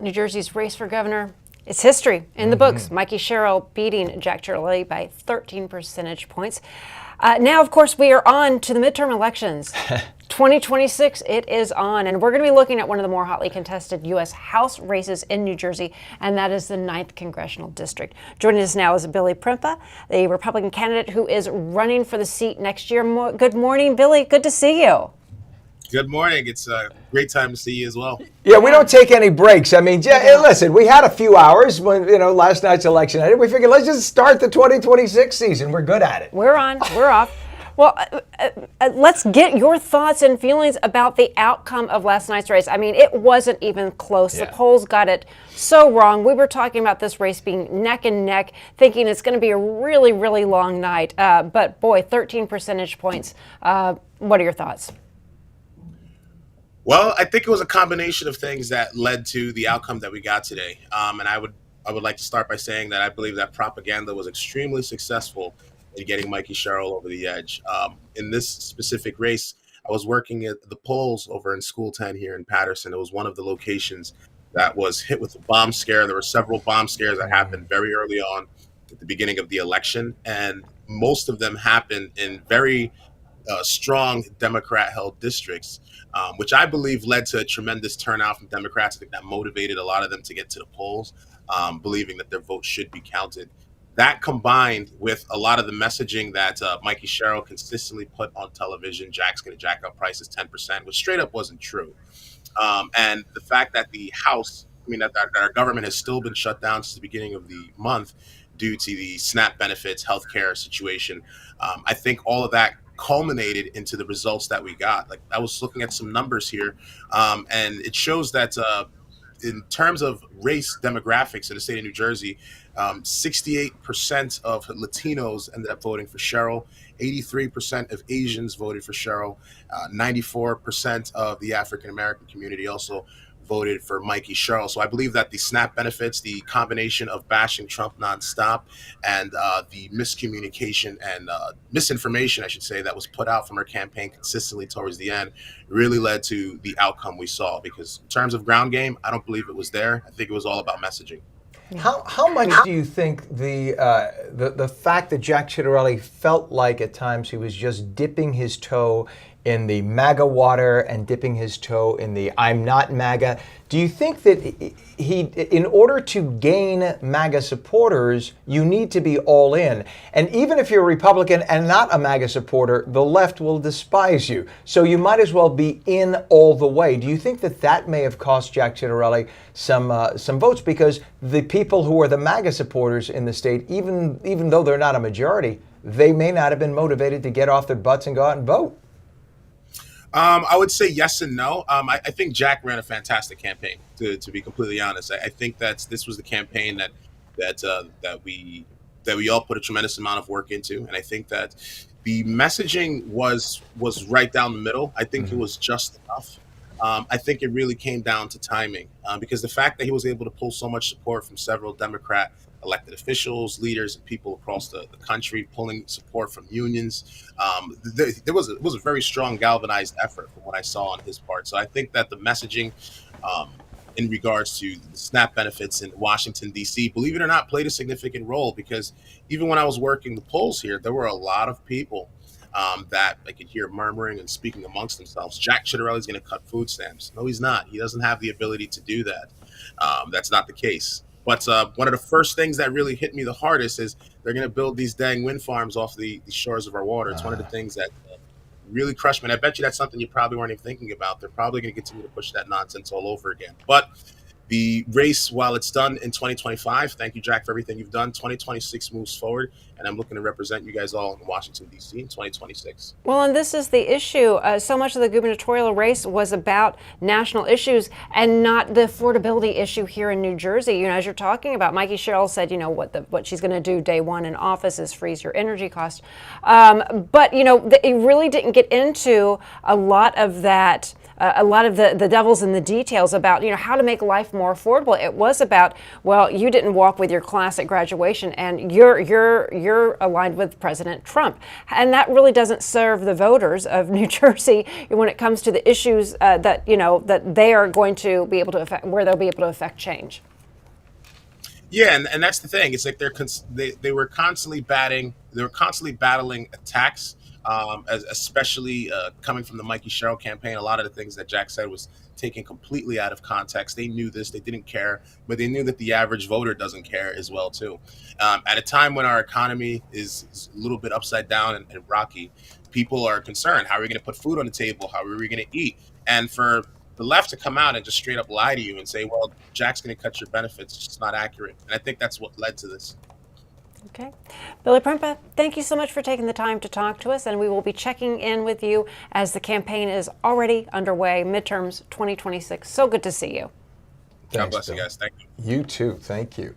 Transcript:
New Jersey's race for governor. It's history in the books. Mikey Sherrill beating Jack Ciattarelli by 13 percentage points. Now, of course, we are on to the midterm elections. 2026, it is on. And we're going to be looking at one of the more hotly contested U.S. House races in New Jersey, and that is the 9th Congressional District. Joining us now is Billy Prempeh, the Republican candidate who is running for the seat next year. Good morning, Billy. Good to see you. Good morning. It's a great time to see you as well. Yeah, we don't take any breaks. I mean, listen, we had a few hours when, last night's election night. We figured let's just start the 2026 season. We're good at it. We're on. We're off. Well, let's get your thoughts and feelings about the outcome of last night's race. I mean, it wasn't even close. Yeah. The polls got it so wrong. We were talking about this race being neck and neck, thinking it's going to be a really, really long night. But boy, 13 percentage points. What are your thoughts? Well, I think it was a combination of things that led to the outcome that we got today. And I would like to start by saying that I believe that propaganda was extremely successful in getting Mikey Sherrill over the edge. In this specific race, I was working at the polls over in School 10 here in Patterson. It was one of the locations that was hit with a bomb scare. There were several bomb scares that happened very early on at the beginning of the election, and most of them happened in very strong Democrat-held districts, which I believe led to a tremendous turnout from Democrats. I think that motivated a lot of them to get to the polls, believing that their vote should be counted. That combined with a lot of the messaging that Mikey Sherrill consistently put on television, Jack's going to jack up prices 10%, which straight up wasn't true. And the fact that the House, that our government has still been shut down since the beginning of the month due to the SNAP benefits, healthcare situation, I think all of that culminated into the results that we got. Like, I was looking at some numbers here, and it shows that in terms of race demographics in the state of New Jersey, 68% of Latinos ended up voting for Sherrill, 83% of Asians voted for Sherrill, 94% of the African American community also voted for Mikey Sherrill. So I believe that the SNAP benefits, the combination of bashing Trump nonstop, and the miscommunication and misinformation, I should say, that was put out from her campaign consistently towards the end really led to the outcome we saw. Because in terms of ground game, I don't believe it was there. I think it was all about messaging. How much do you think the fact that Jack Ciattarelli felt like at times he was just dipping his toe in the MAGA water and dipping his toe in the I'm not MAGA, do you think that in order to gain MAGA supporters, you need to be all in? And even if you're a Republican and not a MAGA supporter, the left will despise you. So you might as well be in all the way. Do you think that may have cost Jack Ciattarelli some votes? Because the people who are the MAGA supporters in the state, even though they're not a majority, they may not have been motivated to get off their butts and go out and vote. I would say yes and no. I think Jack ran a fantastic campaign, to be completely honest. I think that this was the campaign that we all put a tremendous amount of work into, and I think that the messaging was right down the middle. I think it was just enough. I think it really came down to timing, because the fact that he was able to pull so much support from several Democrat elected officials, leaders, and people across the country, pulling support from unions. It was a very strong galvanized effort from what I saw on his part. So I think that the messaging in regards to the SNAP benefits in Washington, D.C., believe it or not, played a significant role, because even when I was working the polls here, there were a lot of people that I could hear murmuring and speaking amongst themselves. Jack Ciattarelli is going to cut food stamps. No, he's not. He doesn't have the ability to do that. That's not the case. But one of the first things that really hit me the hardest is they're going to build these dang wind farms off the shores of our water. It's one of the things that really crushed me. And I bet you that's something you probably weren't even thinking about. They're probably going to continue to push that nonsense all over again. But the race, while it's done in 2025, thank you, Jack, for everything you've done. 2026 moves forward, and I'm looking to represent you guys all in Washington, D.C. in 2026. Well, and this is the issue. So much of the gubernatorial race was about national issues and not the affordability issue here in New Jersey. As you're talking about, Mikey Sherrill said, what she's going to do day one in office is freeze your energy cost. But, it really didn't get into a lot of that a lot of the devil's in the details about, how to make life more affordable. It was about, well, you didn't walk with your class at graduation, and you're aligned with President Trump, and that really doesn't serve the voters of New Jersey when it comes to the issues that that they are going to be able to affect, where they'll be able to affect change. Yeah, and that's the thing. It's like they were constantly battling attacks, especially coming from the Mikey Sherrill campaign. A lot of the things that Jack said was taken completely out of context. They knew this, they didn't care, but they knew that the average voter doesn't care as well too. At a time when our economy is a little bit upside down and rocky, people are concerned. How are we going to put food on the table? How are we going to eat? And for the left to come out and just straight up lie to you and say, well, Jack's going to cut your benefits, it's just not accurate. And I think that's what led to this. Okay. Billy Prempeh, thank you so much for taking the time to talk to us, and we will be checking in with you as the campaign is already underway, midterms 2026. So good to see you. God bless you guys. Thank you. You too. Thank you.